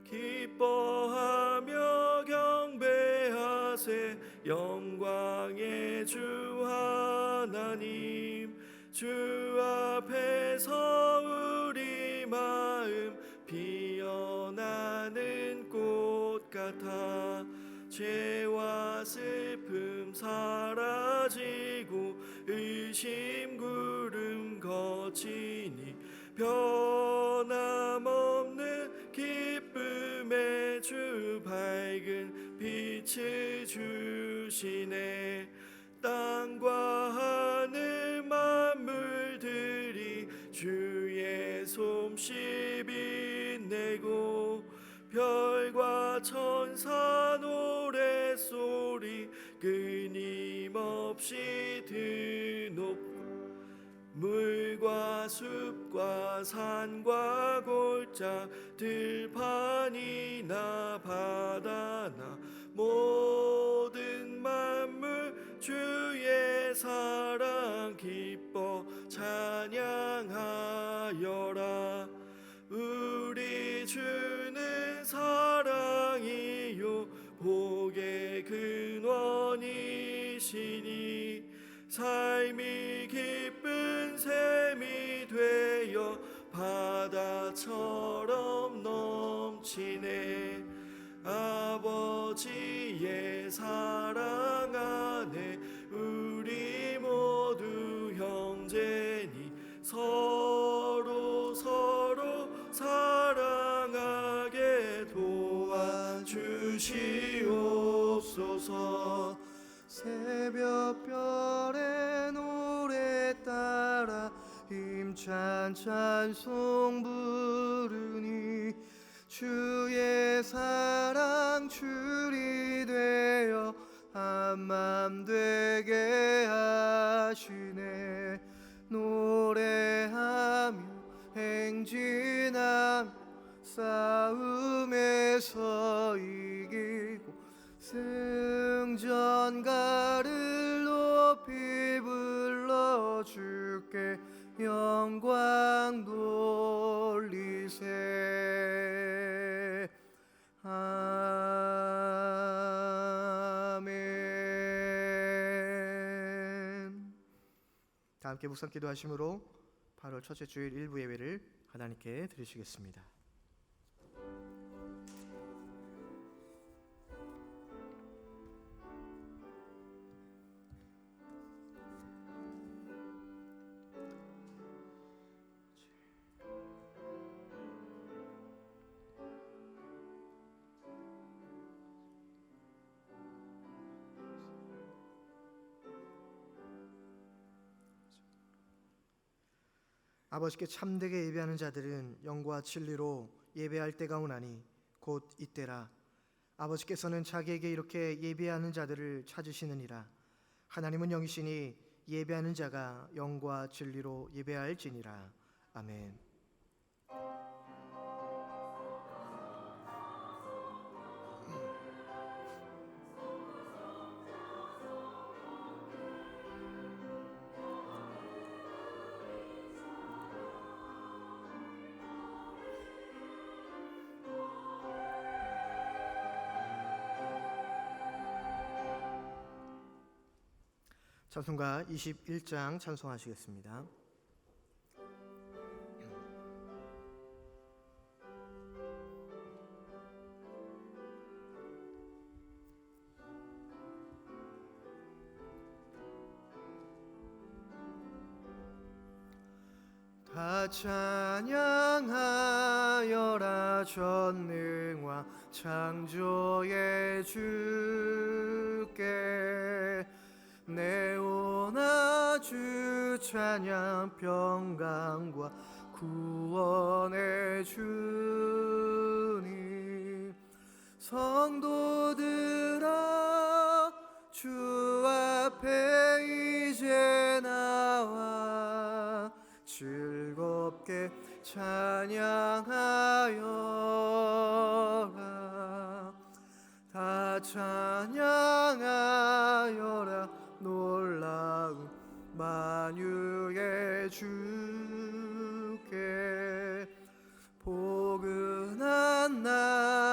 기뻐하며 경배하세. 영광의 주 하나님, 주 앞에서 우리 마음 피어나는 꽃 같아. 죄와 슬픔 사라지고 의심 구름 거치니 변함없는 기쁨의 주 밝은 빛을 주시네. 땅과 하늘 만물들이 주의 솜씨 빛내고 별과 천사 노랫소리 끊임없이 드높고 물과 숲과 산과 골짜 들판이나 바다나 모든 만물 주의 사랑 기뻐 찬양하여라. 우리 주는 사랑이요 복의 근원이시니 삶이 기쁜 샘이 되어 바다처럼 넘치네. 아버지의 사랑 안에 우리 모두 형제니 서로 사랑하게 도와주시옵소서. 새벽별의 노래 따라 힘찬 찬송 부르니 주의 사랑 줄이 되어 한맘 되게 하시네. 노래하며 행진하며 싸움에서 이기고 승전가를 높이 불러 주께 영광 돌리세. 아멘. 다 함께 묵상 기도하심으로 8월 첫째 주일 일부 예배를 하나님께 드리시겠습니다. 아버지께 참되게 예배하는 자들은 영과 진리로 예배할 때가 오나니 곧 이때라. 아버지께서는 자기에게 이렇게 예배하는 자들을 찾으시느니라. 하나님은 영이시니 예배하는 자가 영과 진리로 예배할지니라. 아멘. 찬송가 21장 찬송하시겠습니다. 다 찬양하여라 전능왕 창조의 주께 내오나 주 찬양 평강과 구원의 주님. 성도들아 주 앞에 이제 나와 즐겁게 찬양하여라. 다 찬양하여라 놀라운 만유의 주께. 포근한 날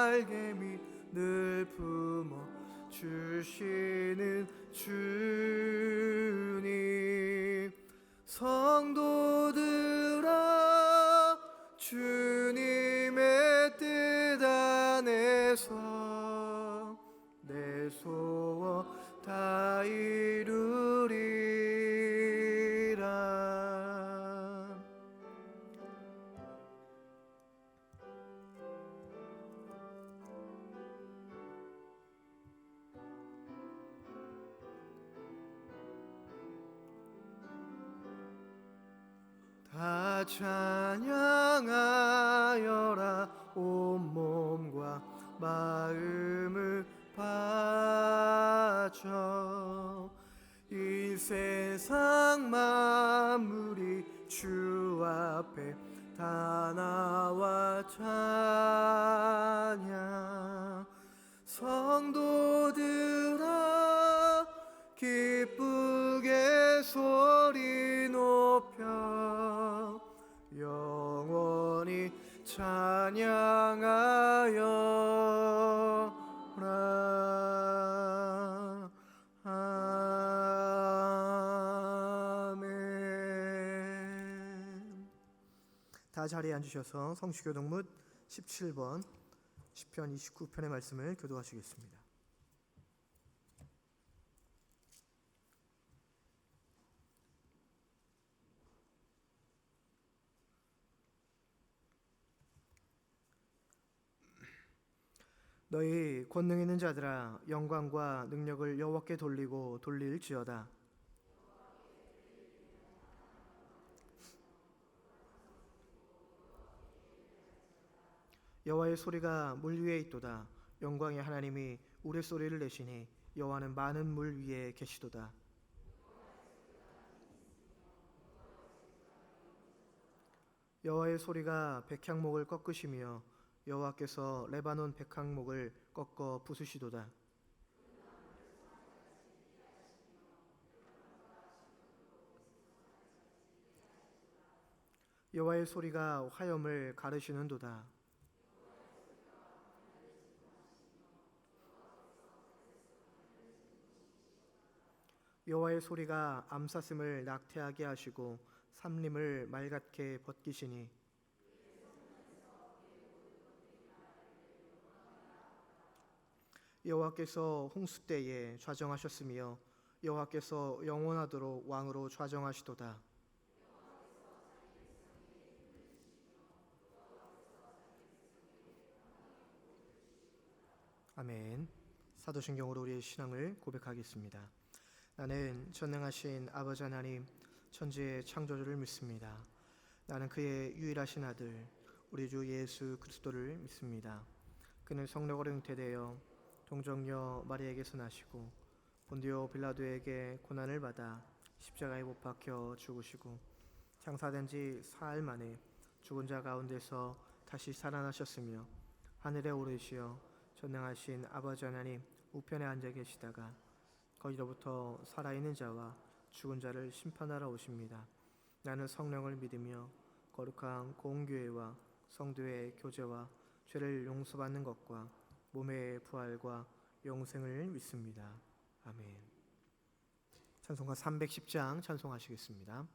찬양하여라 온몸과 마음을 바쳐 이 세상 만물이 주 앞에 다 나와 찬양 성도들아 기쁘게 소리 높여 영원히 찬양하여라 아멘. 다 자리에 앉으셔서 성시교독 17번 시편 29편의 말씀을 교독하시겠습니다. 너희 권능 있는 자들아 영광과 능력을 여호와께 돌리고 돌릴지어다. 여호와의 소리가 물 위에 있도다. 영광의 하나님이 우레소리를 내시니 여호와는 많은 물 위에 계시도다. 여호와의 소리가 백향목을 꺾으시며 여호와께서 레바논 백향목을 꺾어 부수시도다. 여호와의 소리가 화염을 가르시는도다. 여호와의 소리가 암사슴을 낙태하게 하시고 삼림을 맑게 벗기시니 여호와께서 홍수 때에 좌정하셨으며 여호와께서 영원하도록 왕으로 좌정하시도다. 아멘. 사도신경으로 우리의 신앙을 고백하겠습니다. 나는 전능하신 아버지 하나님 천지의 창조주를 믿습니다. 나는 그의 유일하신 아들 우리 주 예수 그리스도를 믿습니다. 그는 성령으로 잉태되어 동정녀 마리아에게서 나시고 본디오 빌라도에게 고난을 받아 십자가에 못 박혀 죽으시고 장사된 지 사흘 만에 죽은 자 가운데서 다시 살아나셨으며 하늘에 오르시어 전능하신 아버지 하나님 우편에 앉아 계시다가 거기로부터 살아있는 자와 죽은 자를 심판하러 오십니다. 나는 성령을 믿으며 거룩한 공교회와 성도의 교제와 죄를 용서받는 것과 몸의 부활과 영생을 믿습니다. 아멘. 찬송가 310장 찬송하시겠습니다.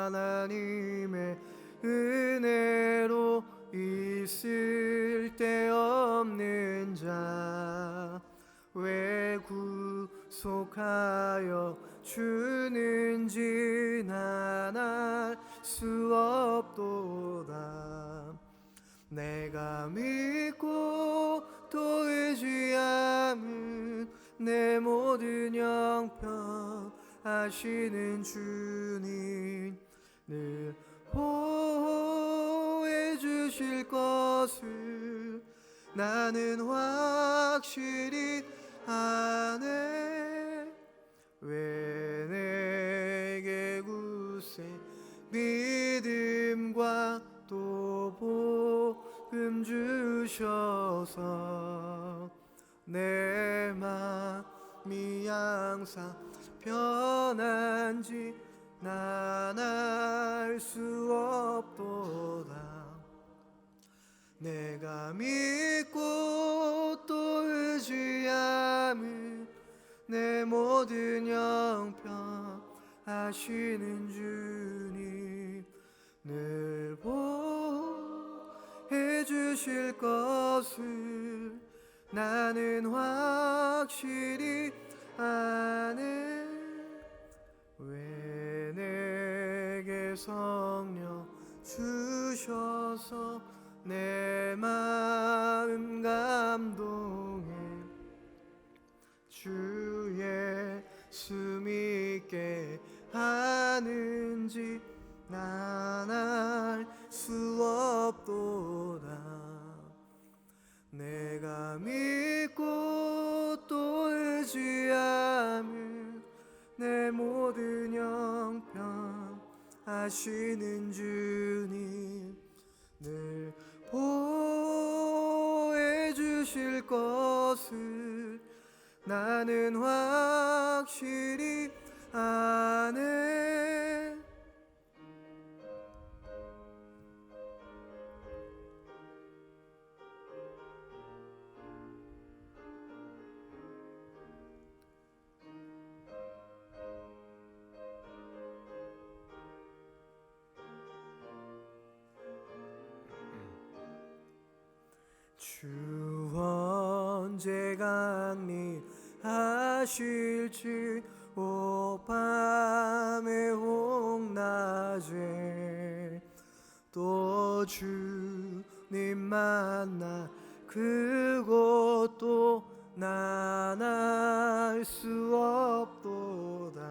하나님의 은혜로 있을 데 없는 자 왜 구속하여 주는지 난 알 수 없도다. 내가 믿고 또 의지함은 내 모든 형편 하시는 주님 늘 보호해 주실 것을 나는 확실히 아네. 왜 내게 굳세 믿음과 또 복음 주셔서 내 마음이 항상 편한지 난 알 수 없도다. 내가 믿고 또 의지함은 내 모든 형편 하시는 주님 늘 보호해 주실 것을 나는 확실히 아네. 성령 주셔서 내 마음 감동해 주 예수 믿게 하는지 난 알 수 없도다. 내가 믿고 또 의지하면 내 모든 형편 아시는 주님 늘 보호해 주실 것을 나는 확실히 아네. 주 언제 강림하실지 오 밤의 홍낮에 또 주님 만나 그것도 난 알 수 없도다.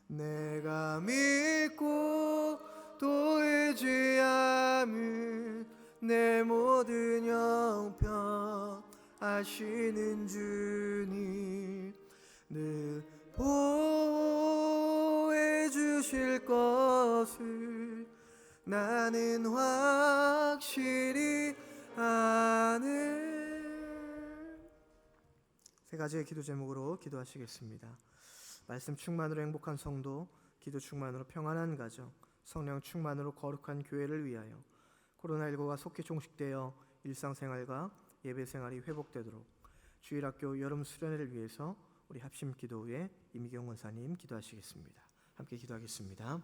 내가 믿고 또 의지하면 내 모든 형편 아시는 주님 늘 보호해 주실 것을 나는 확실히 아네. 세 가지의 기도 제목으로 기도하시겠습니다. 말씀 충만으로 행복한 성도, 기도 충만으로 평안한 가정, 성령 충만으로 거룩한 교회를 위하여 코로나19가 속히 종식되어 일상생활과 예배생활이 회복되도록 주일학교 여름 수련회를 위해서 우리 합심기도회 이미경 원사님 기도하시겠습니다. 함께 기도하겠습니다.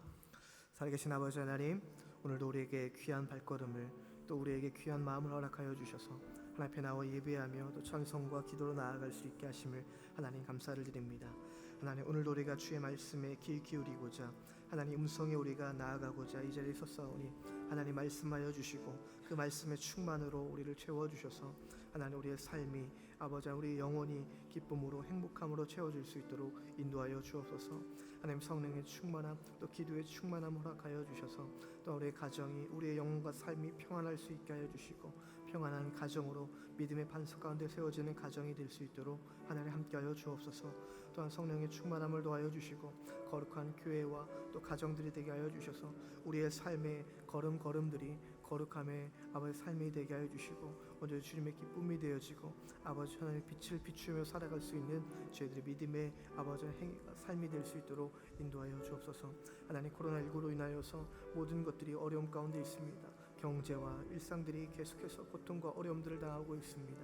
살아계신 아버지 하나님, 오늘도 우리에게 귀한 발걸음을 또 우리에게 귀한 마음을 허락하여 주셔서 하나님 앞에 나와 예배하며 또 찬송과 기도로 나아갈 수 있게 하심을 하나님 감사를 드립니다. 하나님, 오늘도 우리가 주의 말씀에 귀 기울이고자 하나님 음성에 우리가 나아가고자 이 자리에 섰사오니 하나님 말씀하여 주시고 그 말씀의 충만으로 우리를 채워주셔서 하나님 우리의 삶이 아버지 우리 영혼이 기쁨으로 행복함으로 채워질 수 있도록 인도하여 주옵소서. 하나님 성령의 충만함 또 기도의 충만함 허락하여 주셔서 또 우리의 가정이 우리의 영혼과 삶이 평안할 수 있게 하여 주시고 평안한 가정으로 믿음의 반석 가운데 세워지는 가정이 될 수 있도록 하나님 함께하여 주옵소서. 또한 성령의 충만함을 더하여 주시고 거룩한 교회와 또 가정들이 되게 하여 주셔서 우리의 삶의 걸음걸음들이 거룩함의 아버지 삶이 되게 하여 주시고 오늘 주님의 기쁨이 되어지고 아버지 하나님의 빛을 비추며 살아갈 수 있는 저희들의 믿음의 아버지 삶이 될 수 있도록 인도하여 주옵소서. 하나님 코로나19로 인하여서 모든 것들이 어려움 가운데 있습니다. 경제와 일상들이 계속해서 고통과 어려움들을 당하고 있습니다.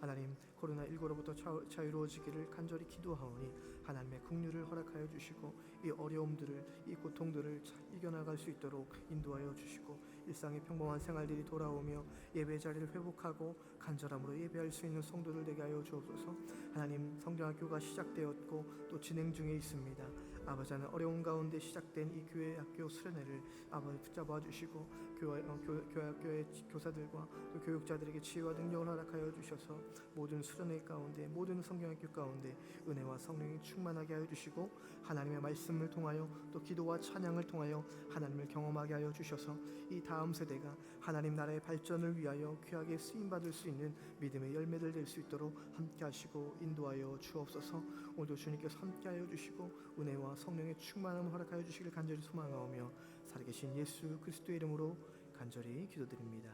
하나님 코로나19로부터 자유로워지기를 간절히 기도하오니 하나님의 긍휼을 허락하여 주시고 이 어려움들을 이 고통들을 이겨나갈 수 있도록 인도하여 주시고 일상의 평범한 생활들이 돌아오며 예배 자리를 회복하고 간절함으로 예배할 수 있는 성도들 되게 하여 주옵소서. 하나님 성경학교가 시작되었고 또 진행 중에 있습니다. 아버지 하나님 어려운 가운데 시작된 이 교회 학교 수련회를 아버지 붙잡아 주시고 교회학교의 교사들과 또 교육자들에게 지혜와 능력을 허락하여 주셔서 모든 수련회 가운데 모든 성경학교 가운데 은혜와 성령이 충만하게 하여 주시고 하나님의 말씀을 통하여 또 기도와 찬양을 통하여 하나님을 경험하게 하여 주셔서 이 다음 세대가 하나님 나라의 발전을 위하여 귀하게 쓰임받을 수 있는 믿음의 열매들 될 수 있도록 함께 하시고 인도하여 주옵소서. 오늘도 주님께서 함께 하여 주시고 은혜와 성령의 충만함을 허락하여 주시길 간절히 소망하오며 살아계신 예수 그리스도의 이름으로 간절히 기도드립니다.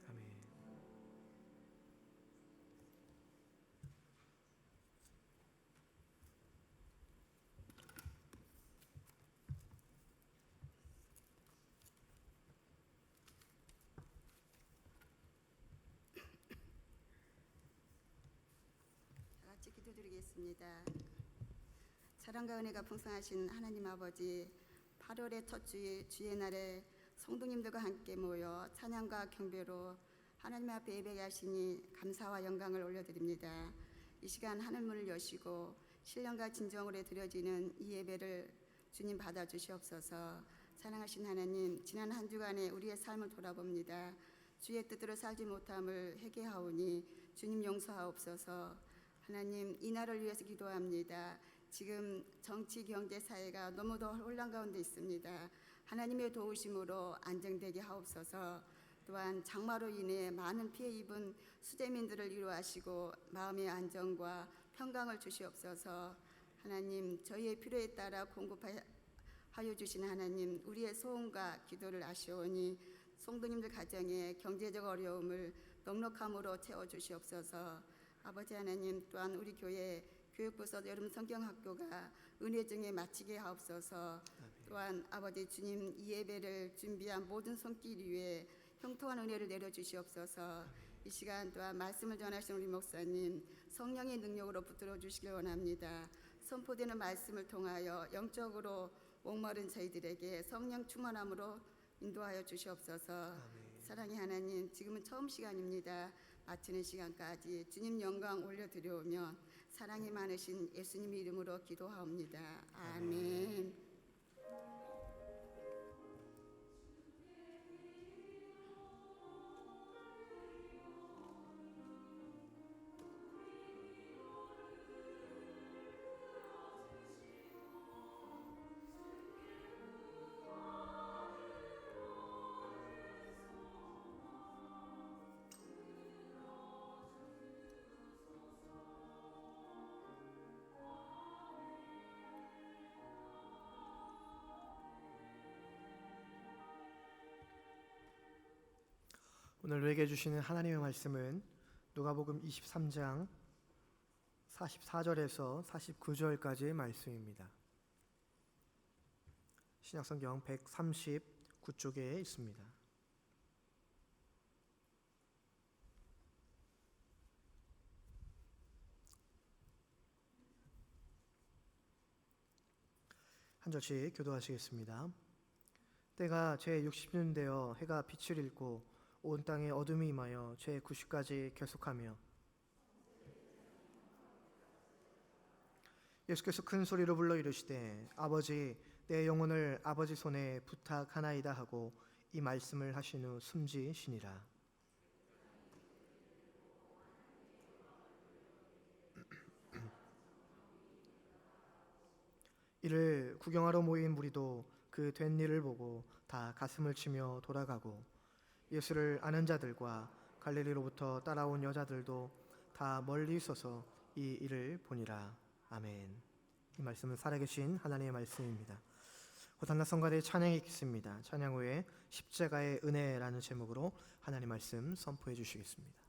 아멘. 다 같이 기도드리겠습니다. 사랑과 은혜가 풍성하신 하나님 아버지, 8월의 첫 주의 날에 성도님들과 함께 모여 찬양과 경배로 하나님 앞에 예배하게 하시니 감사와 영광을 올려드립니다. 이 시간 하늘문을 여시고 신령과 진정으로 드려지는 이 예배를 주님 받아주시옵소서. 사랑하신 하나님, 지난 한 주간에 우리의 삶을 돌아봅니다. 주의 뜻대로 살지 못함을 회개하오니 주님 용서하옵소서. 하나님, 이 나라를 위해서 기도합니다. 지금 정치, 경제, 사회가 너무도 혼란 가운데 있습니다. 하나님의 도우심으로 안정되게 하옵소서. 또한 장마로 인해 많은 피해 입은 수재민들을 위로하시고 마음의 안정과 평강을 주시옵소서. 하나님, 저희의 필요에 따라 공급하여 주신 하나님, 우리의 소원과 기도를 아시오니 성도님들 가정에 경제적 어려움을 넉넉함으로 채워주시옵소서. 아버지 하나님, 또한 우리 교회 교육부서 여름 성경학교가 은혜 중에 마치게 하옵소서. 또한 아버지 주님, 이 예배를 준비한 모든 손길 위에 형통한 은혜를 내려주시옵소서. 이 시간 또한 말씀을 전하신 우리 목사님 성령의 능력으로 붙들어 주시길 원합니다. 선포되는 말씀을 통하여 영적으로 목마른 저희들에게 성령 충만함으로 인도하여 주시옵소서. 사랑의 하나님, 지금은 처음 시간입니다. 마치는 시간까지 주님 영광 올려드려오며 사랑이 많으신 예수님 이름으로 기도하옵니다. 아멘. 오늘 우리에게 주시는 하나님의 말씀은 누가복음 23장 44절에서 49절까지의 말씀입니다. 신약성경 139쪽에 있습니다. 한 절씩 교도하시겠습니다. 때가 제 60년 되어 해가 빛을 잃고 온 땅에 어둠이 임하여 제 90까지 계속하며 예수께서 큰 소리로 불러 이르시되 아버지 내 영혼을 아버지 손에 부탁하나이다 하고 이 말씀을 하신 후 숨지시니라. 이를 구경하러 모인 무리도 그 된 일을 보고 다 가슴을 치며 돌아가고 예수를 아는 자들과 갈릴리로부터 따라온 여자들도 다 멀리 있어서 이 일을 보니라. 아멘. 이 말씀은 살아계신 하나님의 말씀입니다. 호산나 성가대의 찬양이 있습니다. 찬양 후에 십자가의 은혜라는 제목으로 하나님 말씀 선포해 주시겠습니다.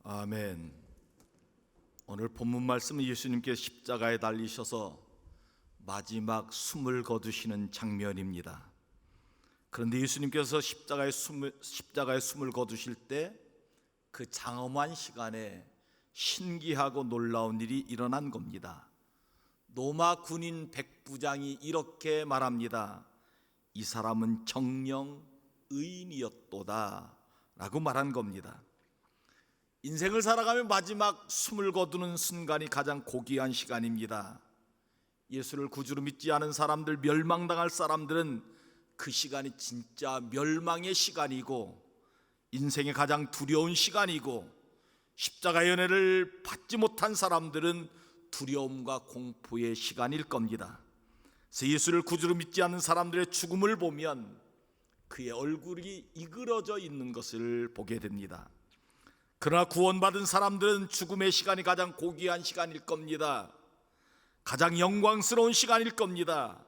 아멘. 오늘 본문 말씀은 예수님께서 십자가에 달리셔서 마지막 숨을 거두시는 장면입니다. 그런데 예수님께서 십자가에 숨을 거두실 때 그 장엄한 시간에 신기하고 놀라운 일이 일어난 겁니다. 로마 군인 백부장이 이렇게 말합니다. 이 사람은 정령 의인이었도다 라고 말한 겁니다. 인생을 살아가며 마지막 숨을 거두는 순간이 가장 고귀한 시간입니다. 예수를 구주로 믿지 않은 사람들, 멸망당할 사람들은 그 시간이 진짜 멸망의 시간이고 인생의 가장 두려운 시간이고, 십자가의 은혜를 받지 못한 사람들은 두려움과 공포의 시간일 겁니다. 그래서 예수를 구주로 믿지 않는 사람들의 죽음을 보면 그의 얼굴이 이그러져 있는 것을 보게 됩니다. 그러나 구원받은 사람들은 죽음의 시간이 가장 고귀한 시간일 겁니다. 가장 영광스러운 시간일 겁니다.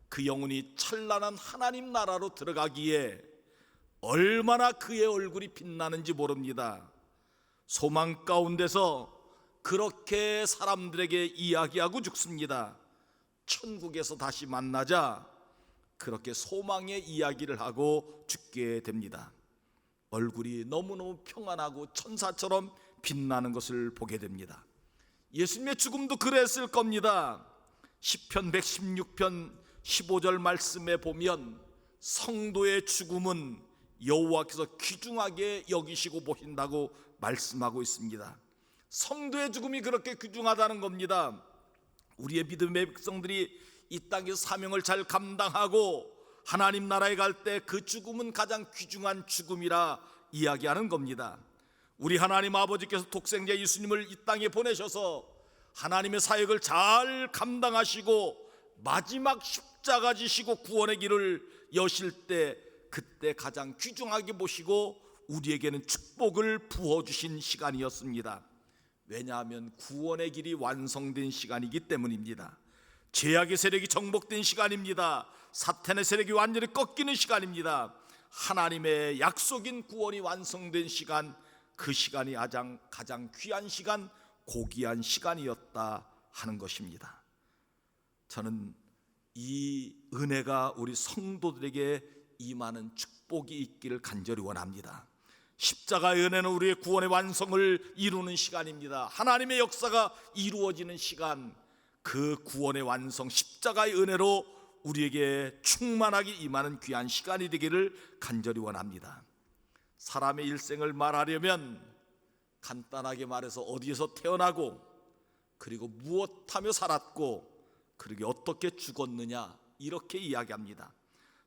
그 영혼이 찬란한 하나님 나라로 들어가기에 얼마나 그의 얼굴이 빛나는지 모릅니다. 소망 가운데서 그렇게 사람들에게 이야기하고 죽습니다. 천국에서 다시 만나자 그렇게 소망의 이야기를 하고 죽게 됩니다. 얼굴이 너무너무 평안하고 천사처럼 빛나는 것을 보게 됩니다. 예수님의 죽음도 그랬을 겁니다. 시편 116편 15절 말씀에 보면 성도의 죽음은 여호와께서 귀중하게 여기시고 보신다고 말씀하고 있습니다. 성도의 죽음이 그렇게 귀중하다는 겁니다. 우리의 믿음의 백성들이 이 땅에서 사명을 잘 감당하고 하나님 나라에 갈 때 그 죽음은 가장 귀중한 죽음이라 이야기하는 겁니다. 우리 하나님 아버지께서 독생자 예수님을 이 땅에 보내셔서 하나님의 사역을 잘 감당하시고 마지막 십자가 지시고 구원의 길을 여실 때 그때 가장 귀중하게 보시고 우리에게는 축복을 부어주신 시간이었습니다. 왜냐하면 구원의 길이 완성된 시간이기 때문입니다. 죄악의 세력이 정복된 시간입니다. 사탄의 세력이 완전히 꺾이는 시간입니다. 하나님의 약속인 구원이 완성된 시간, 그 시간이 가장 귀한 시간, 고귀한 시간이었다 하는 것입니다. 저는 이 은혜가 우리 성도들에게 임하는 축복이 있기를 간절히 원합니다. 십자가의 은혜는 우리의 구원의 완성을 이루는 시간입니다. 하나님의 역사가 이루어지는 시간, 그 구원의 완성, 십자가의 은혜로 우리에게 충만하게 임하는 귀한 시간이 되기를 간절히 원합니다. 사람의 일생을 말하려면 간단하게 말해서 어디에서 태어나고 그리고 무엇하며 살았고 그리고 어떻게 죽었느냐 이렇게 이야기합니다.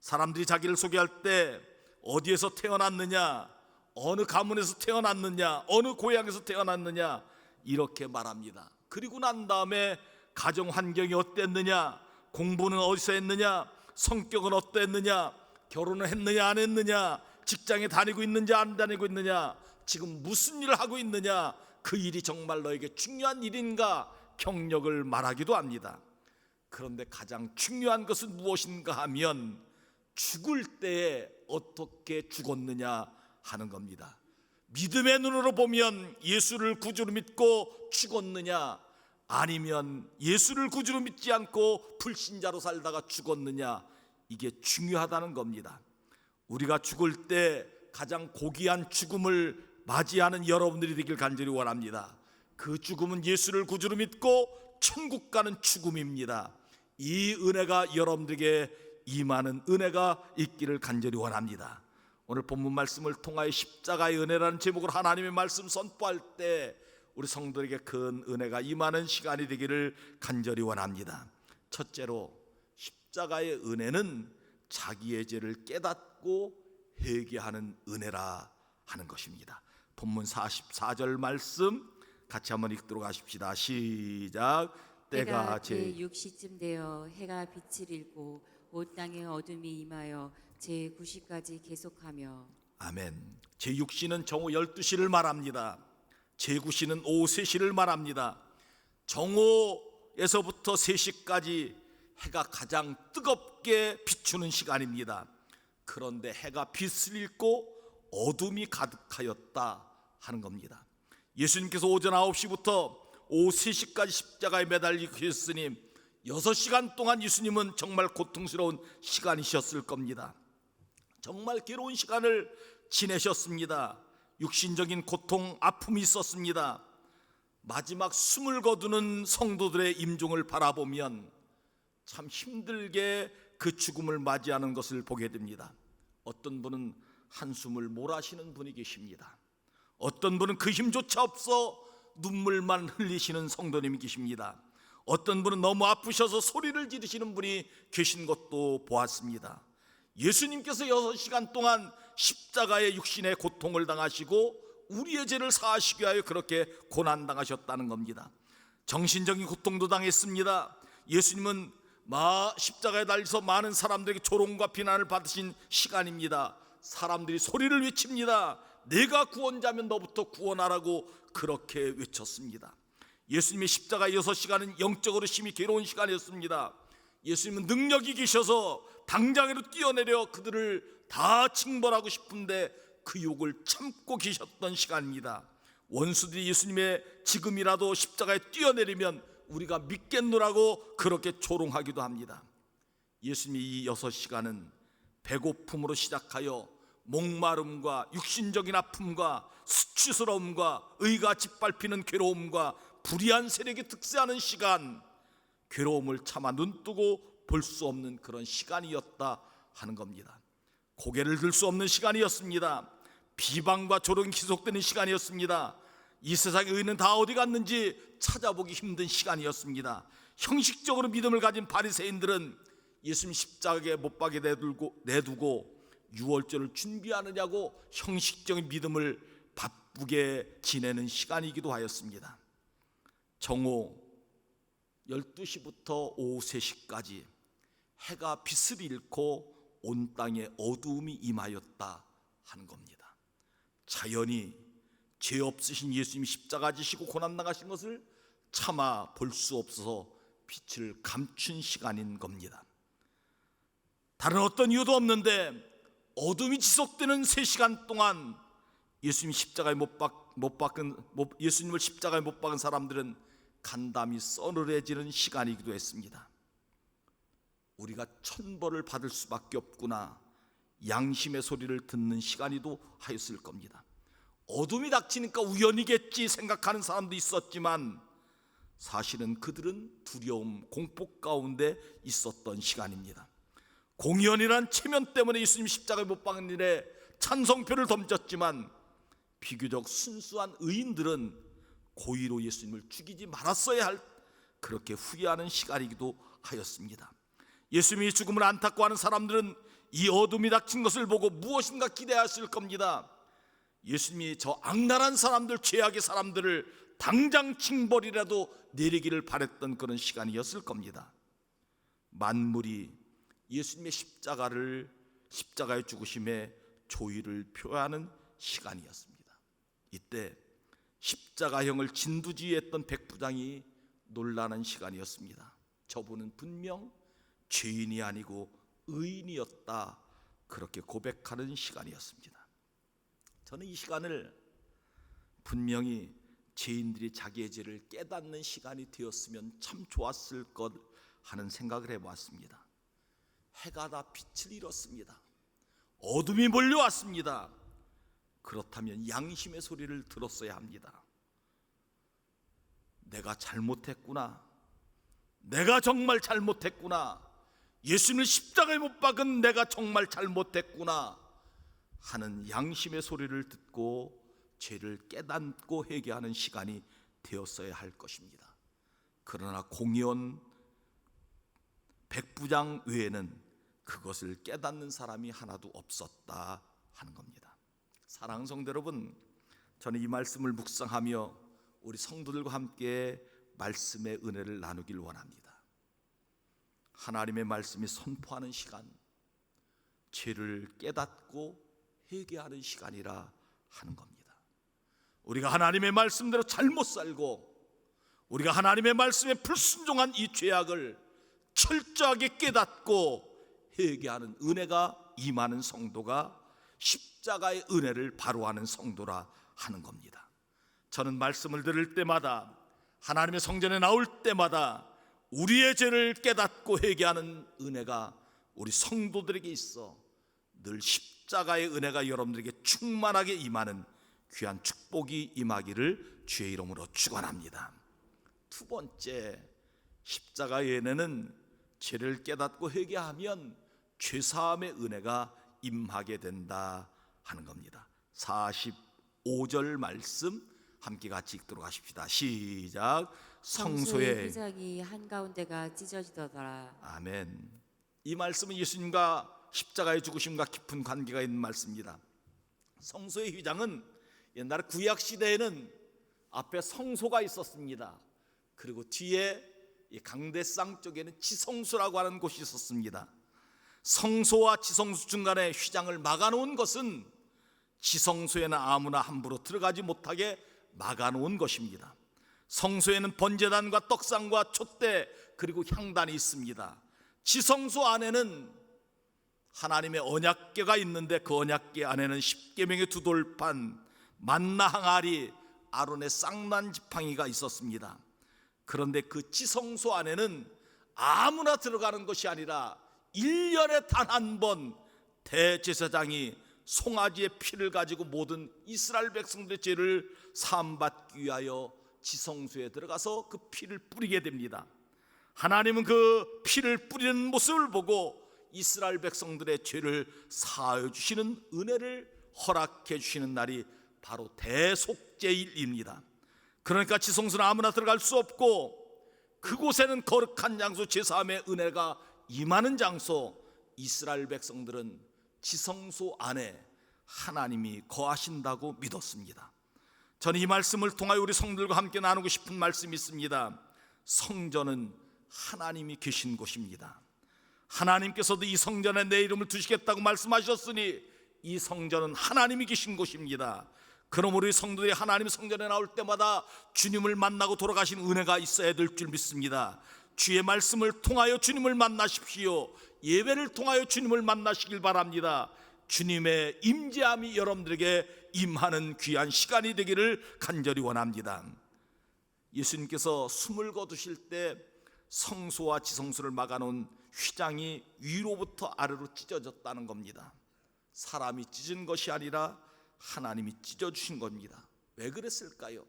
사람들이 자기를 소개할 때 어디에서 태어났느냐, 어느 가문에서 태어났느냐, 어느 고향에서 태어났느냐 이렇게 말합니다. 그리고 난 다음에 가정 환경이 어땠느냐, 공부는 어디서 했느냐, 성격은 어땠느냐, 결혼을 했느냐 안 했느냐, 직장에 다니고 있는지 안 다니고 있느냐, 지금 무슨 일을 하고 있느냐, 그 일이 정말 너에게 중요한 일인가 경력을 말하기도 합니다. 그런데 가장 중요한 것은 무엇인가 하면 죽을 때에 어떻게 죽었느냐 하는 겁니다. 믿음의 눈으로 보면 예수를 구주로 믿고 죽었느냐, 아니면 예수를 구주로 믿지 않고 불신자로 살다가 죽었느냐, 이게 중요하다는 겁니다. 우리가 죽을 때 가장 고귀한 죽음을 맞이하는 여러분들이 되길 간절히 원합니다. 그 죽음은 예수를 구주로 믿고 천국 가는 죽음입니다. 이 은혜가 여러분들에게 임하는 은혜가 있기를 간절히 원합니다. 오늘 본문 말씀을 통하여 십자가의 은혜라는 제목으로 하나님의 말씀 선포할 때 우리 성도에게 큰 은혜가 임하는 시간이 되기를 간절히 원합니다. 첫째로 십자가의 은혜는 자기의 죄를 깨닫고 회개하는 은혜라 하는 것입니다. 본문 44절 말씀 같이 한번 읽도록 하십시다. 시작. 때가 제 6시쯤 되어 해가 빛을 잃고 온 땅에 어둠이 임하여 제 9시까지 계속하며. 아멘. 제6시는 정오 12시를 말합니다. 제9시는 오후 3시를 말합니다. 정오에서부터 3시까지 해가 가장 뜨겁게 비추는 시간입니다. 그런데 해가 빛을 잃고 어둠이 가득하였다 하는 겁니다. 예수님께서 오전 9시부터 오후 3시까지 십자가에 매달리고 계셨으니 6시간 동안 예수님은 정말 고통스러운 시간이셨을 겁니다. 정말 괴로운 시간을 지내셨습니다. 육신적인 고통, 아픔이 있었습니다. 마지막 숨을 거두는 성도들의 임종을 바라보면 참 힘들게 그 죽음을 맞이하는 것을 보게 됩니다. 어떤 분은 한숨을 몰아쉬는 분이 계십니다. 어떤 분은 그 힘조차 없어 눈물만 흘리시는 성도님이 계십니다. 어떤 분은 너무 아프셔서 소리를 지르시는 분이 계신 것도 보았습니다. 예수님께서 6시간 동안 십자가의 육신의 고통을 당하시고 우리의 죄를 사하시기 위하여 그렇게 고난당하셨다는 겁니다. 정신적인 고통도 당했습니다. 예수님은 십자가에 달려서 많은 사람들에게 조롱과 비난을 받으신 시간입니다. 사람들이 소리를 외칩니다. 내가 구원자면 너부터 구원하라고 그렇게 외쳤습니다. 예수님의 십자가 6시간은 영적으로 심히 괴로운 시간이었습니다. 예수님은 능력이 계셔서 당장으로 뛰어내려 그들을 다 징벌하고 싶은데 그 욕을 참고 계셨던 시간입니다. 원수들이 예수님의 지금이라도 십자가에 뛰어내리면 우리가 믿겠노라고 그렇게 조롱하기도 합니다. 예수님의 이 6시간은 배고픔으로 시작하여 목마름과 육신적인 아픔과 수치스러움과 의가 짓밟히는 괴로움과 불의한 세력이 득세하는 시간, 괴로움을 차마 눈뜨고 볼 수 없는 그런 시간이었다 하는 겁니다. 고개를 들 수 없는 시간이었습니다. 비방과 조롱이 지속되는 시간이었습니다. 이 세상의 의는 다 어디 갔는지 찾아보기 힘든 시간이었습니다. 형식적으로 믿음을 가진 바리새인들은 예수님 십자가에 못 박게 내두고 유월절을 준비하느냐고 형식적인 믿음을 바쁘게 지내는 시간이기도 하였습니다. 정오 12시부터 오후 3시까지 해가 빛을 잃고 온 땅에 어두움이 임하였다 하는 겁니다. 자연히 죄 없으신 예수님이 십자가 지시고 고난당하신 것을 차마 볼 수 없어서 빛을 감춘 시간인 겁니다. 다른 어떤 이유도 없는데 어둠이 지속되는 3시간 동안 예수님을 십자가에 못 박은 사람들은 간담이 서늘해지는 시간이기도 했습니다. 우리가 천벌을 받을 수밖에 없구나, 양심의 소리를 듣는 시간이기도 하였을 겁니다. 어둠이 닥치니까 우연이겠지 생각하는 사람도 있었지만 사실은 그들은 두려움, 공포 가운데 있었던 시간입니다. 공연이란 체면 때문에 예수님 십자가에 못 박은 일에 찬성표를 던졌지만 비교적 순수한 의인들은 고의로 예수님을 죽이지 말았어야 할 그렇게 후회하는 시간이기도 하였습니다. 예수님의 죽음을 안타까워하는 사람들은 이 어둠이 닥친 것을 보고 무엇인가 기대했을 겁니다. 예수님이 저 악랄한 사람들, 죄악의 사람들을 당장 징벌이라도 내리기를 바랬던 그런 시간이었을 겁니다. 만물이 예수님의 십자가의 죽으심에 조의를 표하는 시간이었습니다. 이때 십자가형을 진두지휘했던 백부장이 놀라는 시간이었습니다. 저분은 분명 죄인이 아니고 의인이었다, 그렇게 고백하는 시간이었습니다. 저는 이 시간을 분명히 죄인들이 자기의 죄를 깨닫는 시간이 되었으면 참 좋았을 것 하는 생각을 해보았습니다. 해가 다 빛을 잃었습니다. 어둠이 몰려왔습니다. 그렇다면 양심의 소리를 들었어야 합니다. 내가 잘못했구나, 내가 정말 잘못했구나, 예수님을 십자가에 못 박은 내가 정말 잘못했구나 하는 양심의 소리를 듣고 죄를 깨닫고 회개하는 시간이 되었어야 할 것입니다. 그러나 공의원 백부장 외에는 그것을 깨닫는 사람이 하나도 없었다 하는 겁니다. 사랑하는 성도 여러분, 저는 이 말씀을 묵상하며 우리 성도들과 함께 말씀의 은혜를 나누길 원합니다. 하나님의 말씀이 선포하는 시간, 죄를 깨닫고 회개하는 시간이라 하는 겁니다. 우리가 하나님의 말씀대로 잘못 살고 우리가 하나님의 말씀에 불순종한 이 죄악을 철저하게 깨닫고 회개하는 은혜가 임하는 성도가 십자가의 은혜를 바로하는 성도라 하는 겁니다. 저는 말씀을 들을 때마다, 하나님의 성전에 나올 때마다 우리의 죄를 깨닫고 회개하는 은혜가 우리 성도들에게 있어 늘 십자가의 은혜가 여러분들에게 충만하게 임하는 귀한 축복이 임하기를 주의 이름으로 축원합니다. 두 번째, 십자가의 은혜는 죄를 깨닫고 회개하면 죄사함의 은혜가 임하게 된다 하는 겁니다. 45절 말씀 함께 같이 읽도록 하십시다. 시작. 성소의 휘장이 한가운데가 찢어지더라. 아멘. 이 말씀은 예수님과 십자가의 죽으심과 깊은 관계가 있는 말씀입니다. 성소의 휘장은 옛날 구약 시대에는 앞에 성소가 있었습니다. 그리고 뒤에 이 강대상 쪽에는 지성소라고 하는 곳이 있었습니다. 성소와 지성소 중간에 휘장을 막아놓은 것은 지성소에는 아무나 함부로 들어가지 못하게 막아놓은 것입니다. 성소에는 번제단과 떡상과 촛대 그리고 향단이 있습니다. 지성소 안에는 하나님의 언약궤가 있는데 그 언약궤 안에는 십계명의 두 돌판, 만나 항아리, 아론의 쌍난 지팡이가 있었습니다. 그런데 그 지성소 안에는 아무나 들어가는 것이 아니라 1년에 단 한 번 대제사장이 송아지의 피를 가지고 모든 이스라엘 백성들의 죄를 사함받기 위하여 지성소에 들어가서 그 피를 뿌리게 됩니다. 하나님은 그 피를 뿌리는 모습을 보고 이스라엘 백성들의 죄를 사하여 주시는 은혜를 허락해 주시는 날이 바로 대속죄일입니다. 그러니까 지성소는 아무나 들어갈 수 없고 그곳에는 거룩한 장소, 제사함의 은혜가 임하는 장소, 이스라엘 백성들은 지성소 안에 하나님이 거하신다고 믿었습니다. 저는 이 말씀을 통하여 우리 성들과 함께 나누고 싶은 말씀이 있습니다. 성전은 하나님이 계신 곳입니다. 하나님께서도 이 성전에 내 이름을 두시겠다고 말씀하셨으니 이 성전은 하나님이 계신 곳입니다. 그러므로 우리 성도들이 하나님의 성전에 나올 때마다 주님을 만나고 돌아가신 은혜가 있어야 될 줄 믿습니다. 주의 말씀을 통하여 주님을 만나십시오. 예배를 통하여 주님을 만나시길 바랍니다. 주님의 임재함이 여러분들에게 임하는 귀한 시간이 되기를 간절히 원합니다. 예수님께서 숨을 거두실 때 성소와 지성소를 막아놓은 휘장이 위로부터 아래로 찢어졌다는 겁니다. 사람이 찢은 것이 아니라 하나님이 찢어주신 겁니다. 왜 그랬을까요?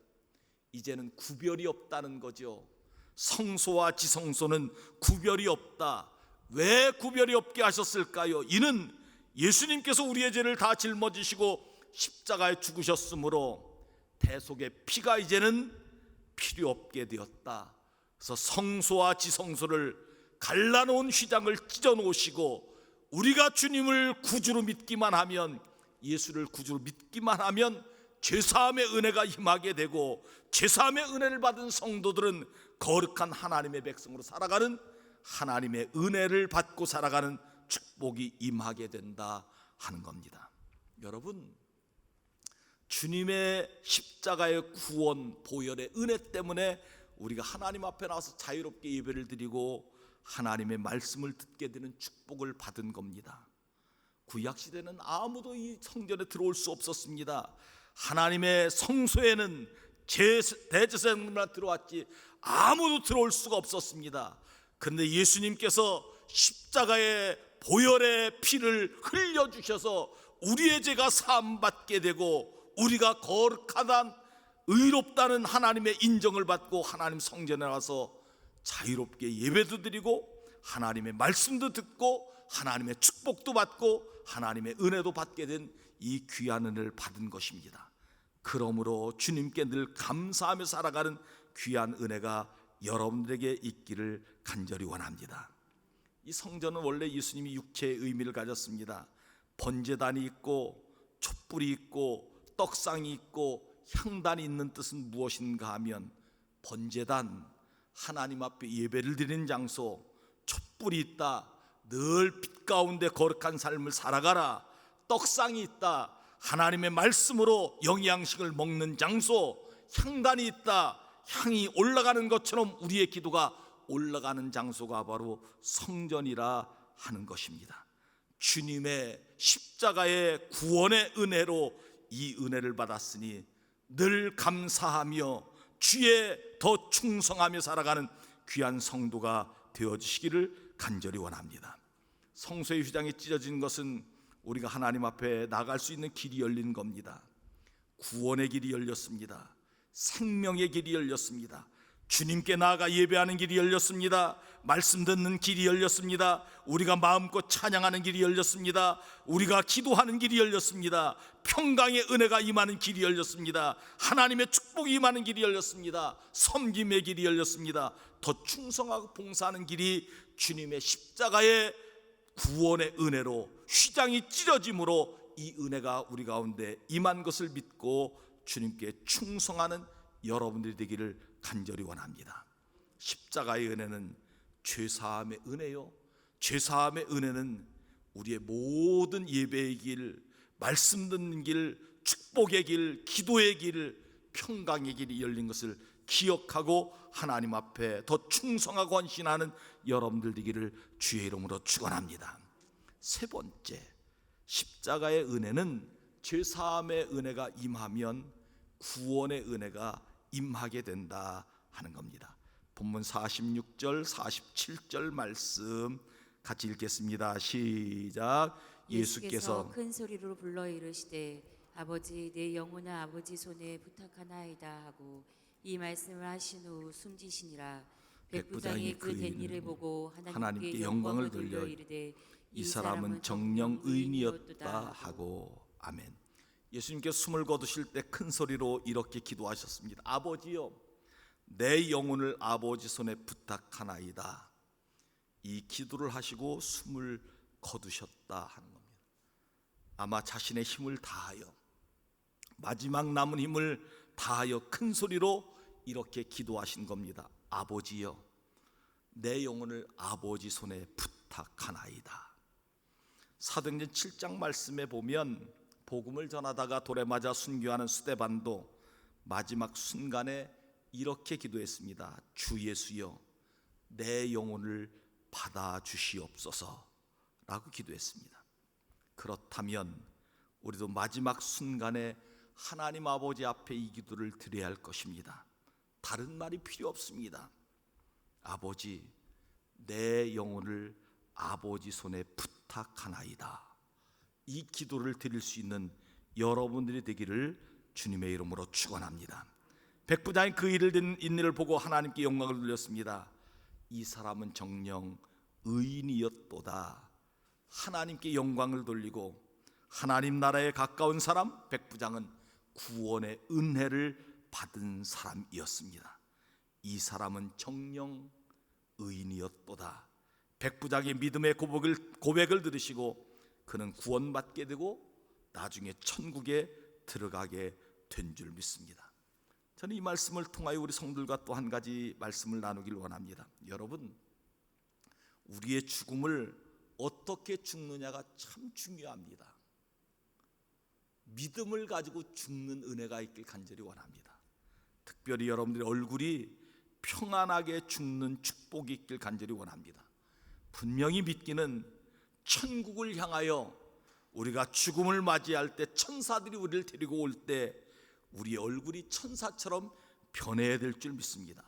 이제는 구별이 없다는 거죠. 성소와 지성소는 구별이 없다. 왜 구별이 없게 하셨을까요? 이는 예수님께서 우리의 죄를 다 짊어지시고 십자가에 죽으셨으므로 대속의 피가 이제는 필요 없게 되었다. 그래서 성소와 지성소를 갈라놓은 휘장을 찢어놓으시고 우리가 주님을 구주로 믿기만 하면, 예수를 구주로 믿기만 하면 죄사함의 은혜가 임하게 되고 죄사함의 은혜를 받은 성도들은 거룩한 하나님의 백성으로 살아가는, 하나님의 은혜를 받고 살아가는 축복이 임하게 된다 하는 겁니다. 여러분, 주님의 십자가의 구원, 보혈의 은혜 때문에 우리가 하나님 앞에 나와서 자유롭게 예배를 드리고 하나님의 말씀을 듣게 되는 축복을 받은 겁니다. 구약시대는 아무도 이 성전에 들어올 수 없었습니다. 하나님의 성소에는 대제사장만 들어왔지 아무도 들어올 수가 없었습니다. 그런데 예수님께서 십자가의 보혈의 피를 흘려주셔서 우리의 죄가 사함받게 되고 우리가 거룩하다, 의롭다는 하나님의 인정을 받고 하나님 성전에 와서 자유롭게 예배도 드리고 하나님의 말씀도 듣고 하나님의 축복도 받고 하나님의 은혜도 받게 된 이 귀한 은혜를 받은 것입니다. 그러므로 주님께 늘 감사하며 살아가는 귀한 은혜가 여러분들에게 있기를 간절히 원합니다. 이 성전은 원래 예수님이 육체의 의미를 가졌습니다. 번제단이 있고 촛불이 있고 떡상이 있고 향단이 있는 뜻은 무엇인가 하면, 번제단, 하나님 앞에 예배를 드리는 장소, 촛불이 있다, 늘 빛 가운데 거룩한 삶을 살아가라, 떡상이 있다, 하나님의 말씀으로 영양식을 먹는 장소, 향단이 있다, 향이 올라가는 것처럼 우리의 기도가 올라가는 장소가 바로 성전이라 하는 것입니다. 주님의 십자가의 구원의 은혜로 이 은혜를 받았으니 늘 감사하며 주에 더 충성하며 살아가는 귀한 성도가 되어주시기를 간절히 원합니다. 성소의 휘장이 찢어진 것은 우리가 하나님 앞에 나갈 수 있는 길이 열린 겁니다. 구원의 길이 열렸습니다. 생명의 길이 열렸습니다. 주님께 나아가 예배하는 길이 열렸습니다. 말씀 듣는 길이 열렸습니다. 우리가 마음껏 찬양하는 길이 열렸습니다. 우리가 기도하는 길이 열렸습니다. 평강의 은혜가 임하는 길이 열렸습니다. 하나님의 축복이 임하는 길이 열렸습니다. 섬김의 길이 열렸습니다. 더 충성하고 봉사하는 길이 주님의 십자가의 구원의 은혜로 휘장이 찢어짐으로 이 은혜가 우리 가운데 임한 것을 믿고 주님께 충성하는 여러분들이 되기를 간절히 원합니다. 십자가의 은혜는 죄사함의 은혜요, 죄사함의 은혜는 우리의 모든 예배의 길, 말씀 듣는 길, 축복의 길, 기도의 길, 평강의 길이 열린 것을 기억하고 하나님 앞에 더 충성하고 헌신하는 여러분들 되기를 주의 이름으로 축원합니다. 세 번째, 십자가의 은혜는 죄사함의 은혜가 임하면 구원의 은혜가 임하게 된다 하는 겁니다. 본문 46절 47절 말씀 같이 읽겠습니다. 시작. 예수께서 큰 소리로 불러 이르시되 아버지 내 영혼을 아버지 손에 부탁하나이다 하고 이 말씀을 하신 후 숨지시니라. 백부장이 그 된 일을 보고 하나님께 영광을 돌려 이르되 이 사람은 정령 의인이었다 하고. 아멘. 예수님께서 숨을 거두실 때 큰 소리로 이렇게 기도하셨습니다. 아버지여, 내 영혼을 아버지 손에 부탁하나이다. 이 기도를 하시고 숨을 거두셨다 하는 겁니다. 아마 자신의 힘을 다하여, 마지막 남은 힘을 다하여 큰 소리로 이렇게 기도하신 겁니다. 아버지여, 내 영혼을 아버지 손에 부탁하나이다. 사도행전 7장 말씀에 보면 복음을 전하다가 돌에 맞아 순교하는 스데반도 마지막 순간에 이렇게 기도했습니다. 주 예수여, 내 영혼을 받아 주시옵소서 라고 기도했습니다. 그렇다면 우리도 마지막 순간에 하나님 아버지 앞에 이 기도를 드려야 할 것입니다. 다른 말이 필요 없습니다. 아버지, 내 영혼을 아버지 손에 부탁하나이다. 이 기도를 드릴 수 있는 여러분들이 되기를 주님의 이름으로 축원합니다. 백부장이 그 일을 된 인내를 보고 하나님께 영광을 돌렸습니다. 이 사람은 정녕 의인이었도다. 하나님께 영광을 돌리고 하나님 나라에 가까운 사람, 백부장은 구원의 은혜를 받은 사람이었습니다. 이 사람은 정녕 의인이었도다. 백부장의 믿음의 고백을 들으시고 그는 구원받게 되고 나중에 천국에 들어가게 된 줄 믿습니다. 저는 이 말씀을 통하여 우리 성들과 또 한 가지 말씀을 나누기를 원합니다. 여러분, 우리의 죽음을 어떻게 죽느냐가 참 중요합니다. 믿음을 가지고 죽는 은혜가 있길 간절히 원합니다. 특별히 여러분들의 얼굴이 평안하게 죽는 축복이 있길 간절히 원합니다. 분명히 믿기는 천국을 향하여 우리가 죽음을 맞이할 때 천사들이 우리를 데리고 올 때 우리의 얼굴이 천사처럼 변해야 될 줄 믿습니다.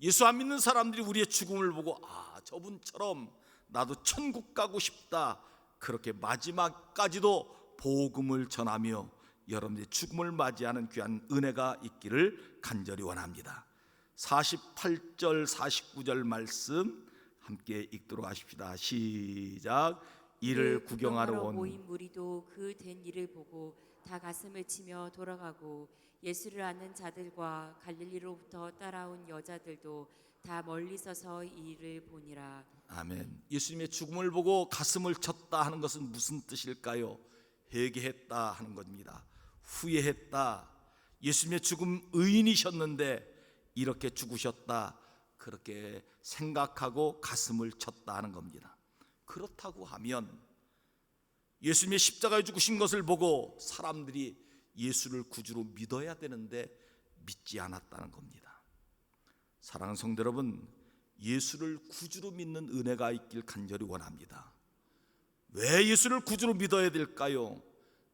예수 안 믿는 사람들이 우리의 죽음을 보고 저분처럼 나도 천국 가고 싶다, 그렇게 마지막까지도 복음을 전하며 여러분들의 죽음을 맞이하는 귀한 은혜가 있기를 간절히 원합니다. 48절 49절 말씀 함께 읽도록 하십시다. 시작. 이를 구경하러 온 모인 무리도 그 된 일을 보고 다 가슴을 치며 돌아가고 예수를 아는 자들과 갈릴리로부터 따라온 여자들도 다 멀리 서서 이 일을 보니라. 아멘. 예수님의 죽음을 보고 가슴을 쳤다 하는 것은 무슨 뜻일까요? 회개했다 하는 겁니다. 후회했다. 예수님의 죽음 의인이셨는데 이렇게 죽으셨다, 그렇게 생각하고 가슴을 쳤다 하는 겁니다. 그렇다고 하면 예수님의 십자가에 죽으신 것을 보고 사람들이 예수를 구주로 믿어야 되는데 믿지 않았다는 겁니다. 사랑하는 성도 여러분, 예수를 구주로 믿는 은혜가 있길 간절히 원합니다. 왜 예수를 구주로 믿어야 될까요?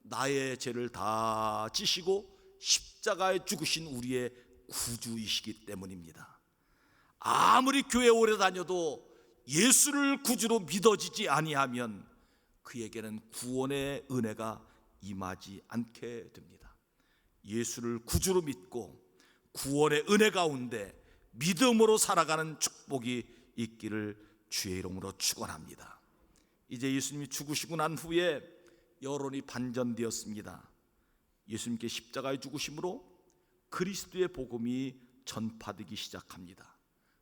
나의 죄를 다 지시고 십자가에 죽으신 우리의 구주이시기 때문입니다. 아무리 교회 오래 다녀도 예수를 구주로 믿어지지 아니하면 그에게는 구원의 은혜가 임하지 않게 됩니다. 예수를 구주로 믿고 구원의 은혜 가운데 믿음으로 살아가는 축복이 있기를 주의 이름으로 축원합니다. 이제 예수님이 죽으시고 난 후에 여론이 반전되었습니다. 예수님께 십자가에 죽으심으로 그리스도의 복음이 전파되기 시작합니다.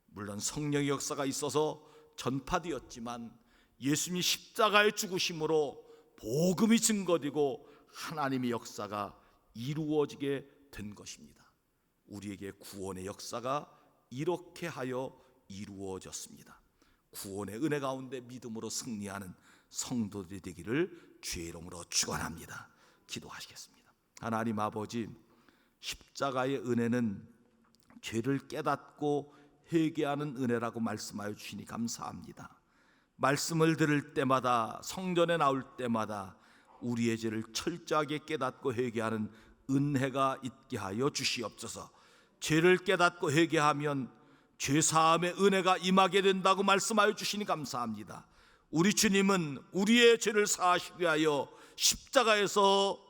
물론 성령의 역사가 있어서 전파되었지만 예수님이 십자가에 죽으심으로 복음이 증거되고 하나님의 역사가 이루어지게 된 것입니다. 우리에게 구원의 역사가 이렇게 하여 이루어졌습니다. 구원의 은혜 가운데 믿음으로 승리하는 성도들이 되기를 주의 이름으로 축원합니다. 기도하시겠습니다. 하나님 아버지, 십자가의 은혜는 죄를 깨닫고 회개하는 은혜라고 말씀하여 주시니 감사합니다. 말씀을 들을 때마다, 성전에 나올 때마다 우리의 죄를 철저하게 깨닫고 회개하는 은혜가 있게 하여 주시옵소서. 죄를 깨닫고 회개하면 죄사함의 은혜가 임하게 된다고 말씀하여 주시니 감사합니다. 우리 주님은 우리의 죄를 사하시기 위하여 십자가에서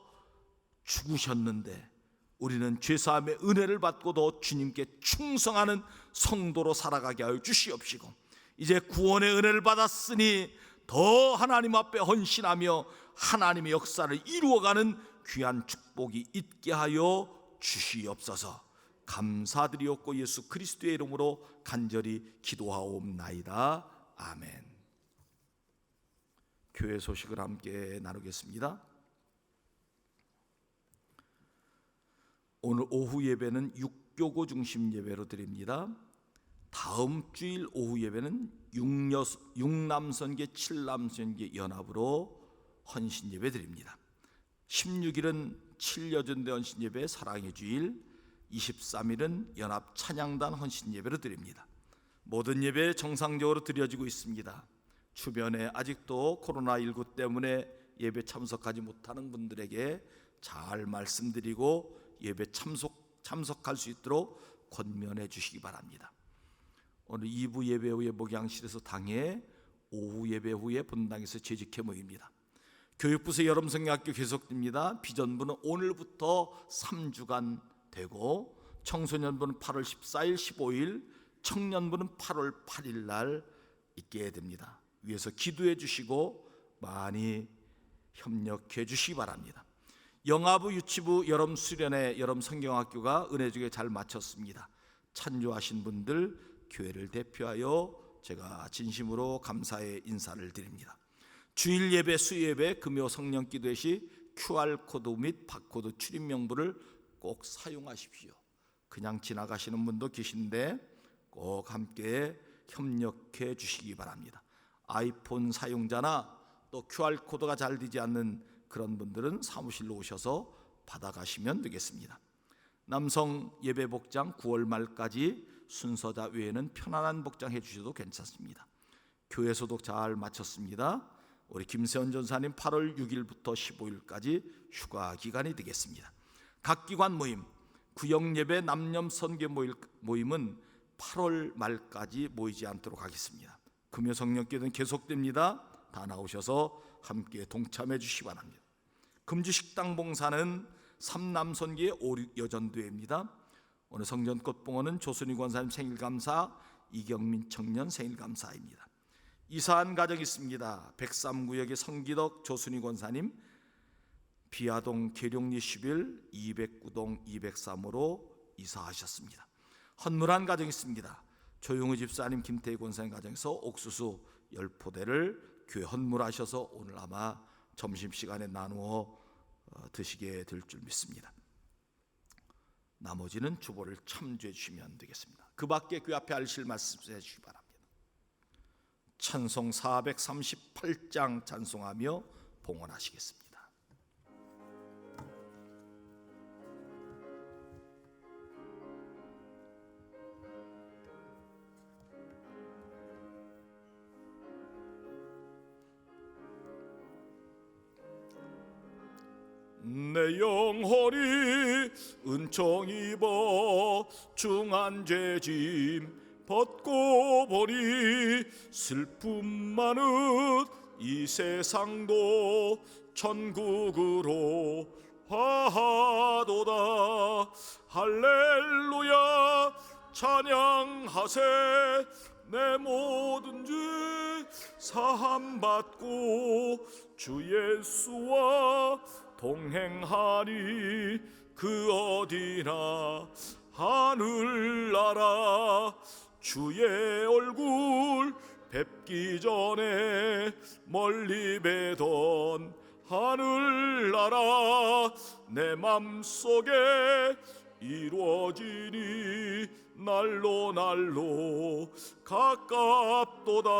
죽으셨는데 우리는 죄사함의 은혜를 받고도 주님께 충성하는 성도로 살아가게 하여 주시옵시고, 이제 구원의 은혜를 받았으니 더 하나님 앞에 헌신하며 하나님의 역사를 이루어가는 귀한 축복이 있게 하여 주시옵소서. 감사드리옵고 예수 그리스도의 이름으로 간절히 기도하옵나이다. 아멘. 교회 소식을 함께 나누겠습니다. 오늘 오후 예배는 6교구 중심 예배로 드립니다. 다음 주일 오후 예배는 6남선계 7남선계 연합으로 헌신 예배 드립니다. 16일은 7여전대 헌신 예배 사랑의 주일, 23일은 연합 찬양단 헌신 예배로 드립니다. 모든 예배 정상적으로 드려지고 있습니다. 주변에 아직도 코로나19 때문에 예배 참석하지 못하는 분들에게 잘 말씀드리고 예배 참석할 수 있도록 권면해 주시기 바랍니다. 오늘 2부 예배 후에 목양실에서 당회, 오후 예배 후에 본당에서 재직회 모입니다. 교육부서 여름성경학교 계속됩니다. 비전부는 오늘부터 3주간 되고, 청소년부는 8월 14일, 15일, 청년부는 8월 8일 날 있게 됩니다. 위에서 기도해 주시고 많이 협력해 주시기 바랍니다. 영아부, 유치부, 여름 수련회, 여름 성경학교가 은혜 주게 잘 마쳤습니다. 찬조하신 분들 교회를 대표하여 제가 진심으로 감사의 인사를 드립니다. 주일 예배, 수 예배, 금요 성령 기도회 시 QR코드 및 바코드 출입 명부를 꼭 사용하십시오. 그냥 지나가시는 분도 계신데 꼭 함께 협력해 주시기 바랍니다. 아이폰 사용자나 또 QR코드가 잘 되지 않는 그런 분들은 사무실로 오셔서 받아가시면 되겠습니다. 남성 예배 복장 9월 말까지 순서자 외에는 편안한 복장 해주셔도 괜찮습니다. 교회 소독 잘 마쳤습니다. 우리 김세원 전사님 8월 6일부터 15일까지 휴가 기간이 되겠습니다. 각 기관 모임, 구역 예배, 남녀 선교 모임은 8월 말까지 모이지 않도록 하겠습니다. 금요 성령기도는 계속됩니다. 다 나오셔서 함께 동참해 주시기 바랍니다. 금주 식당 봉사는 3남선교의 5여전도회입니다. 오늘 성전 꽃봉헌은 조순희 권사님 생일감사, 이경민 청년 생일감사입니다. 이사한 가정이 있습니다. 103구역의 성기덕 조순희 권사님, 비아동 계룡리 11, 209동 203호로 이사하셨습니다. 헌물한 가정이 있습니다. 조용우 집사님, 김태희 권사님 가정에서 옥수수 10포대를 교회 헌물하셔서 오늘 아마 점심시간에 나누어 드시게 될 줄 믿습니다. 나머지는 주보를 참조해 주시면 되겠습니다. 그 밖에 그 앞에 알실 말씀해 주시기 바랍니다. 찬송 438장 찬송하며 봉헌하시겠습니다. 내 영혼이 은총 입어 중한 죄짐 벗고 보니 슬픔 많은 이 세상도 천국으로 화하도다. 할렐루야 찬양하세. 내 모든 죄 사함받고 주 예수와 동행하니 그 어디나 하늘나라. 주의 얼굴 뵙기 전에 멀리 뵈던 하늘나라. 내 맘속에 이루어지니 날로 날로 가깝도다.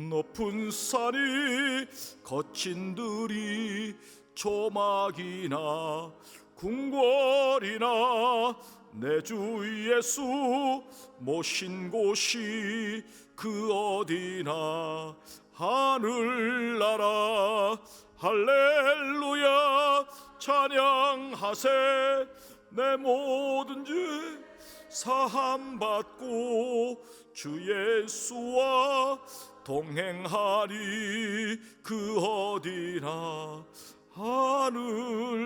높은 산이 거친 들이 조막이나 궁궐이나 내 주 예수 모신 곳이 그 어디나 하늘나라. 할렐루야 찬양하세. 내 모든 죄 사함받고 주 예수와 동행하리 그 어디나 하늘나라.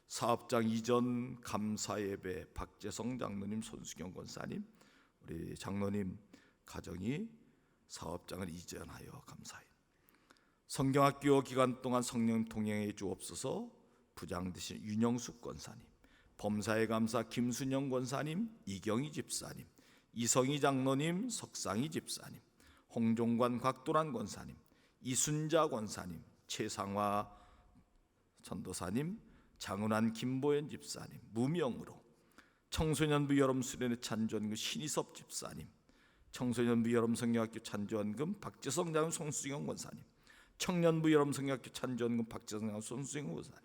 사업장 이전 감사예배 박재성 장로님, 손수경 권사님, 우리 장로님 가정이 사업장을 이전하여 감사해요. 성경학교 기간 동안 성령 동행해 주옵소서. 부장 되신 윤영숙 권사님, 범사에 감사 김순영 권사님, 이경희 집사님, 이성희 장로님, 석상희 집사님, 홍종관 곽도란 권사님, 이순자 권사님, 최상화 전도사님, 장은환 김보현 집사님, 무명으로 청소년부 여름 수련회 찬조원금 신희섭 집사님, 청소년부 여름 성경학교 찬조원금 박재성 장로 송수경 권사님, 청년부 여름 성경학교 찬조원금 박재성 장로 송수경 권사님,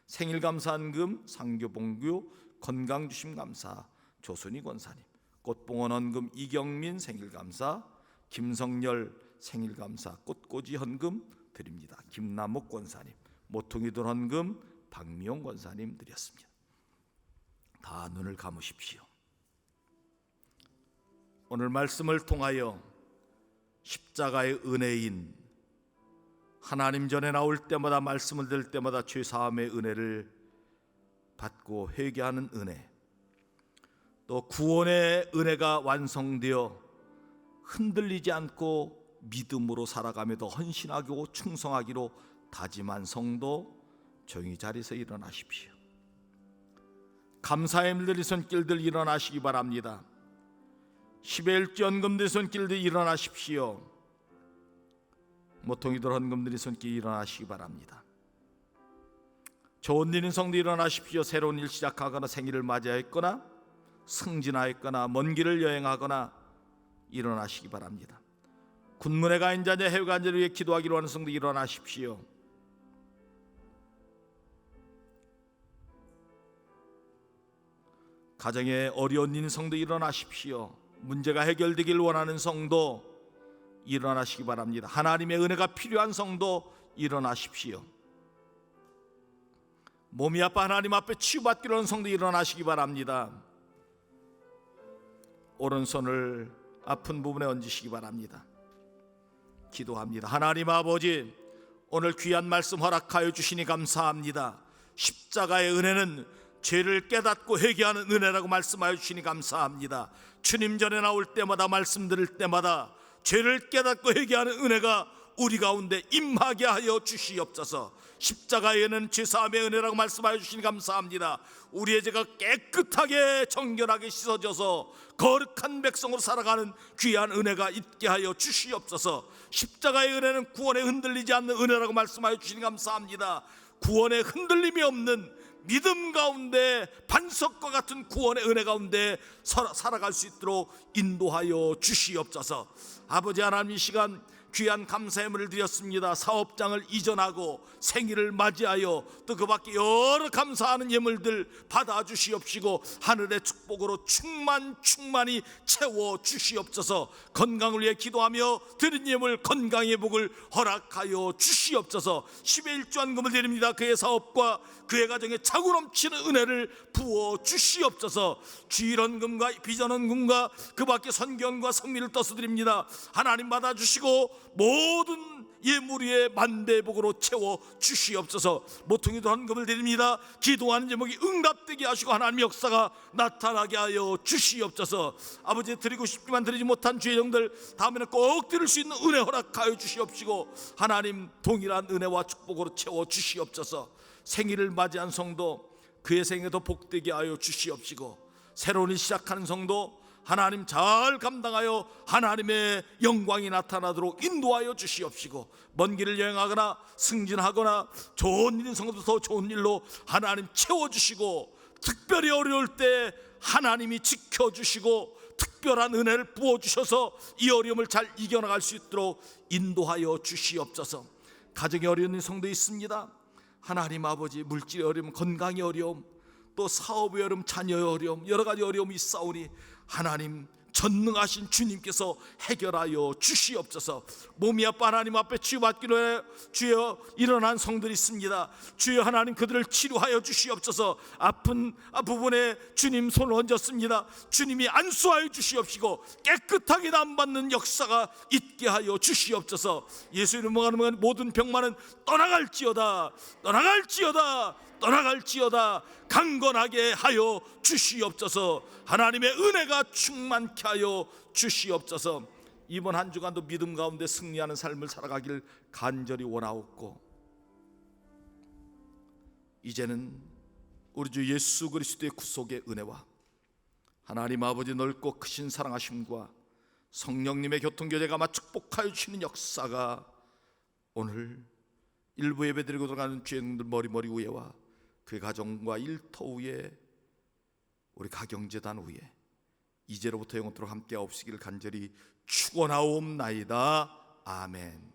생일감사한금 상교봉교 건강주심감사 조순희 권사님, 꽃봉헌 헌금 이경민 생일감사, 김성열 생일감사 꽃꽂이 헌금 드립니다. 김남옥 권사님, 모퉁이돌 헌금 박미용 권사님 드렸습니다. 다 눈을 감으십시오. 오늘 말씀을 통하여 십자가의 은혜인 하나님 전에 나올 때마다 말씀을 들을 때마다 죄사함의 은혜를 받고 회개하는 은혜, 또 구원의 은혜가 완성되어 흔들리지 않고 믿음으로 살아가며 더 헌신하고 충성하기로 다짐한 성도 조용히 자리에서 일어나십시오. 감사의 힘들이 손길들 일어나시기 바랍니다. 십일주 헌금들이 손길들 일어나십시오. 모퉁이들 헌금들이 손길 일어나시기 바랍니다. 좋은 일인 성도 일어나십시오. 새로운 일 시작하거나 생일을 맞이했거나 승진하였거나 먼 길을 여행하거나 일어나시기 바랍니다. 군문에 가 있는 자녀 해외 간절을 위해 기도하기로 하는 성도 일어나십시오. 가정에 어려운 일 성도 일어나십시오. 문제가 해결되길 원하는 성도 일어나시기 바랍니다. 하나님의 은혜가 필요한 성도 일어나십시오. 몸이 아파 하나님 앞에 치유받기로 하는 성도 일어나시기 바랍니다. 오른손을 아픈 부분에 얹으시기 바랍니다. 기도합니다. 하나님 아버지, 오늘 귀한 말씀 허락하여 주시니 감사합니다. 십자가의 은혜는 죄를 깨닫고 회개하는 은혜라고 말씀하여 주시니 감사합니다. 주님 전에 나올 때마다 말씀 들을 때마다 죄를 깨닫고 회개하는 은혜가 우리 가운데 임하게 하여 주시옵소서. 십자가의 은혜는 죄사함의 은혜라고 말씀하여 주시니 감사합니다. 우리의 죄가 깨끗하게 정결하게 씻어져서 거룩한 백성으로 살아가는 귀한 은혜가 있게 하여 주시옵소서. 십자가의 은혜는 구원에 흔들리지 않는 은혜라고 말씀하여 주시니 감사합니다. 구원에 흔들림이 없는 믿음 가운데 반석과 같은 구원의 은혜 가운데 살아갈 수 있도록 인도하여 주시옵소서. 아버지 하나님, 이 시간 귀한 감사의 예물을 드렸습니다. 사업장을 이전하고 생일을 맞이하여 또 그 밖에 여러 감사하는 예물들 받아주시옵시고 하늘의 축복으로 충만히 채워주시옵소서. 건강을 위해 기도하며 드린 예물 건강의 복을 허락하여 주시옵소서. 10의 1조한금을 드립니다. 그의 사업과 그의 가정에 차고 넘치는 은혜를 부어주시옵소서. 주일헌금과 비전헌금과 그 밖에 선교원과 성미를 떠서 드립니다. 하나님 받아주시고 모든 예물 위에 만대복으로 채워 주시옵소서. 모퉁이도 헌금을 드립니다. 기도하는 제목이 응답되게 하시고 하나님의 역사가 나타나게 하여 주시옵소서. 아버지, 드리고 싶지만 드리지 못한 주의 영들 다음에는 꼭 드릴 수 있는 은혜 허락하여 주시옵시고 하나님 동일한 은혜와 축복으로 채워 주시옵소서. 생일을 맞이한 성도 그의 생애도 복되게 하여 주시옵시고 새로운 일 시작하는 성도 하나님 잘 감당하여 하나님의 영광이 나타나도록 인도하여 주시옵시고 먼 길을 여행하거나 승진하거나 좋은 일인 성도도 더 좋은 일로 하나님 채워주시고 특별히 어려울 때 하나님이 지켜주시고 특별한 은혜를 부어주셔서 이 어려움을 잘 이겨나갈 수 있도록 인도하여 주시옵소서. 가정이 어려운 성도 있습니다. 하나님 아버지, 물질의 어려움, 건강의 어려움, 또 사업의 어려움, 자녀의 어려움, 여러 가지 어려움이 있사오니 하나님 전능하신 주님께서 해결하여 주시옵소서. 몸이 아파 하나님 앞에 치유받기로 해 주여 일어난 성들이 있습니다. 주여 하나님 그들을 치료하여 주시옵소서. 아픈 부분에 주님 손을 얹었습니다. 주님이 안수하여 주시옵시고 깨끗하게 남받는 역사가 있게 하여 주시옵소서. 예수 이름으로 가는 모든 병만은 떠나갈지어다 강건하게 하여 주시옵소서. 하나님의 은혜가 충만케 하여 주시옵소서. 이번 한 주간도 믿음 가운데 승리하는 삶을 살아가길 간절히 원하옵고 이제는 우리 주 예수 그리스도의 구속의 은혜와 하나님 아버지 넓고 크신 사랑하심과 성령님의 교통교제가 마 축복하여 주시는 역사가 오늘 일부 예배드리고 들어가는 주인들 머리 위에와 그 가정과 일터 위에 우리 가경재단 위에 이제로부터 영원토록 함께 없으기를 간절히 축원하옵나이다. 아멘.